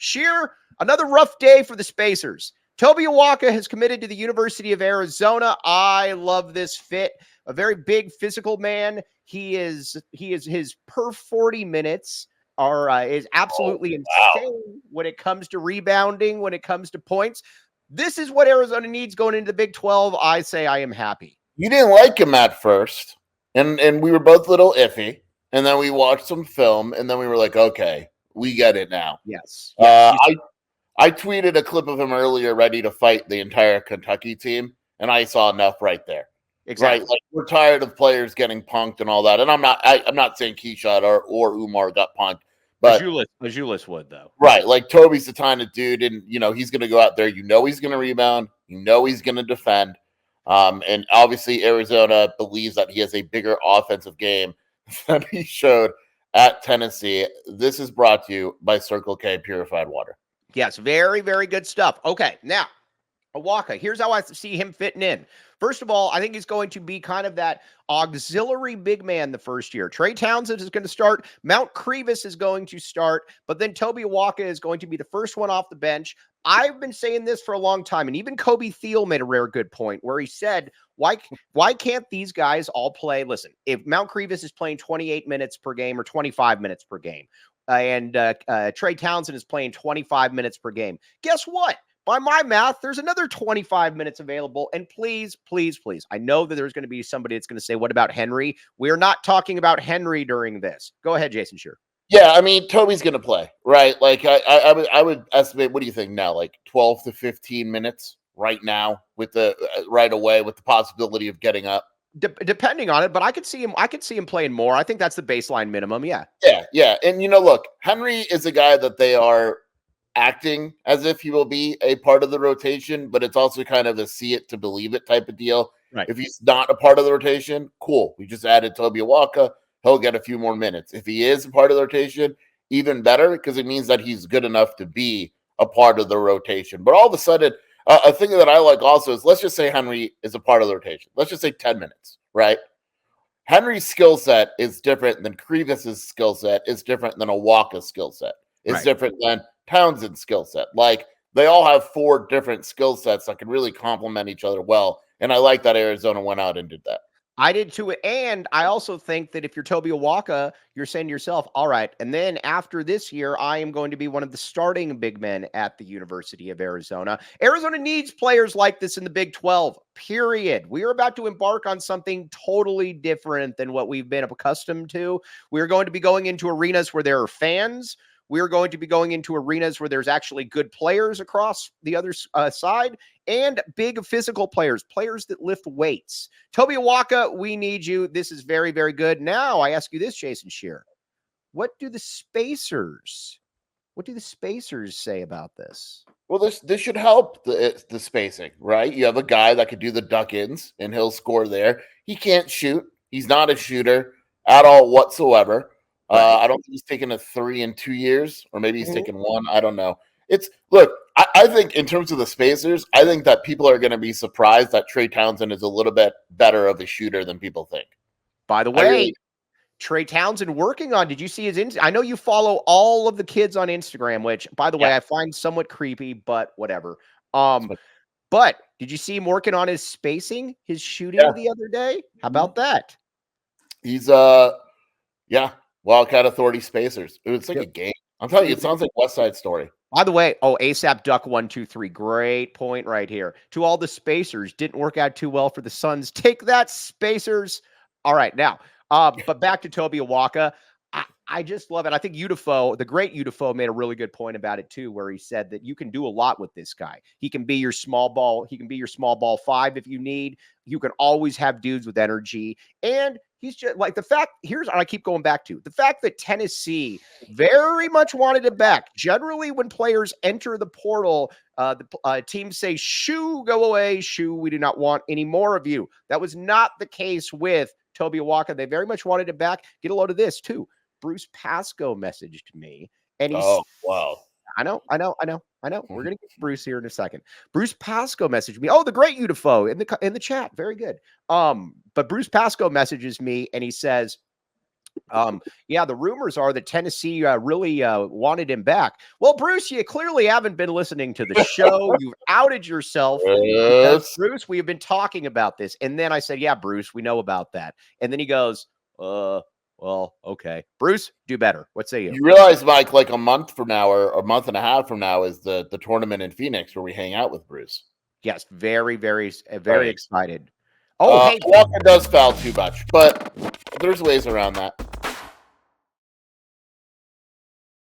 Sheer, another rough day for the Spacers. Tobe Awaka has committed to the University of Arizona. I love this fit. A very big physical man. He is his per 40 minutes is absolutely insane when it comes to rebounding, when it comes to points. This is what Arizona needs going into the Big 12. I say I am happy. You didn't like him at first, and we were both a little iffy, and then we watched some film, and then we were like, okay, we get it now. Yes. I tweeted a clip of him earlier ready to fight the entire Kentucky team, and I saw enough right there. Exactly. Right? Like, we're tired of players getting punked and all that. And I'm not saying Keyshawn or Umar got punked. But Azulis would, though. Right. Like, Toby's the kind of dude, and, he's going to go out there. He's going to rebound. He's going to defend. And obviously Arizona believes that he has a bigger offensive game than he showed at Tennessee. This is brought to you by Circle K Purified Water. Yes, very, very good stuff. Okay, now, Awaka, here's how I see him fitting in. First of all, I think he's going to be kind of that auxiliary big man the first year. Trey Townsend is going to start. Mount Krivas is going to start. But then Tobe Awaka is going to be the first one off the bench. I've been saying this for a long time, and even Kobe Thiel made a rare good point where he said, why can't these guys all play? Listen, if Mount Krivas is playing 28 minutes per game or 25 minutes per game, and Trey Townsend is playing 25 minutes per game, guess what? By my math, there's another 25 minutes available. And please, please, please, I know that there's going to be somebody that's going to say, what about Henry? We're not talking about Henry during this. Go ahead, Jason Shearer. Yeah, I mean, Toby's going to play, right? Like, I would estimate, what do you think now? Like 12 to 15 minutes right now with right away with the possibility of getting up. Depending on it, but I could see him playing more. I think that's the baseline minimum. Yeah. Yeah. And, look, Henry is a guy that they are acting as if he will be a part of the rotation, but it's also kind of a see it to believe it type of deal. Right. If he's not a part of the rotation, cool. We just added Tobe Awaka. He'll get a few more minutes. If he is a part of the rotation, even better, because it means that he's good enough to be a part of the rotation. But all of a sudden, a thing that I like also is, let's just say Henry is a part of the rotation. Let's just say 10 minutes, right? Henry's skill set is different than Krivas' skill set, is different than Awaka's skill set. It's different than Townsend's skill set. Like, they all have 4 different skill sets that can really complement each other well. And I like that Arizona went out and did that. I did too. And I also think that if you're Tobe Awaka, you're saying to yourself, all right, and then after this year, I am going to be one of the starting big men at the University of Arizona. Arizona needs players like this in the Big 12, period. We are about to embark on something totally different than what we've been accustomed to. We're going to be going into arenas where there are fans. We're going to be going into arenas where there's actually good players across the other side and big physical players that lift weights. Tobe Awaka, we need you. This is very, very good. Now I ask you this, Jason Shearer. What do the Spacers say about this? Well, this should help the spacing, right? You have a guy that could do the duck-ins, and he'll score there. He can't shoot. He's not a shooter at all whatsoever. I don't think he's taken a 3 in 2 years, or maybe he's taken 1. I don't know. I think in terms of the Spacers, I think that people are going to be surprised that Trey Townsend is a little bit better of a shooter than people think. By the way, Trey Townsend working on, did you see his I know you follow all of the kids on Instagram, which, by the way, I find somewhat creepy, but whatever. But did you see him working on his spacing, his shooting the other day? How about that? He's Wildcat Authority Spacers. It's like a game. I'm telling you, it sounds like West Side Story. By the way, ASAP Duck 123. Great point right here. To all the Spacers, didn't work out too well for the Suns. Take that, Spacers. All right, now, but back to Tobe Awaka. I just love it. I think the great Udifo made a really good point about it too, where he said that you can do a lot with this guy. He can be your small ball. He can be your small ball 5 if you need. You can always have dudes with energy. And he's just like here's what I keep going back to. The fact that Tennessee very much wanted it back. Generally, when players enter the portal, the teams say, shoo, go away, shoo, we do not want any more of you. That was not the case with Tobe Awaka. They very much wanted it back. Get a load of this too. Bruce Pascoe messaged me, and he's wow. I know. We're gonna get to Bruce here in a second. Bruce Pascoe messaged me. Oh, the great Udifo in the chat. Very good. But Bruce Pascoe messages me, and he says, Yeah, the rumors are that Tennessee really wanted him back. Well, Bruce, you clearly haven't been listening to the show. You've outed yourself because, Yes. Bruce, we have been talking about this. And then I said, yeah, Bruce, we know about that. And then he goes, well, okay. Bruce, do better. What say you? You realize, Mike, like a month from now or a month and a half from now is the tournament in Phoenix where we hang out with Bruce. Yes, very, very, Right. excited. Oh, hey. Walker does foul too much, but there's ways around that.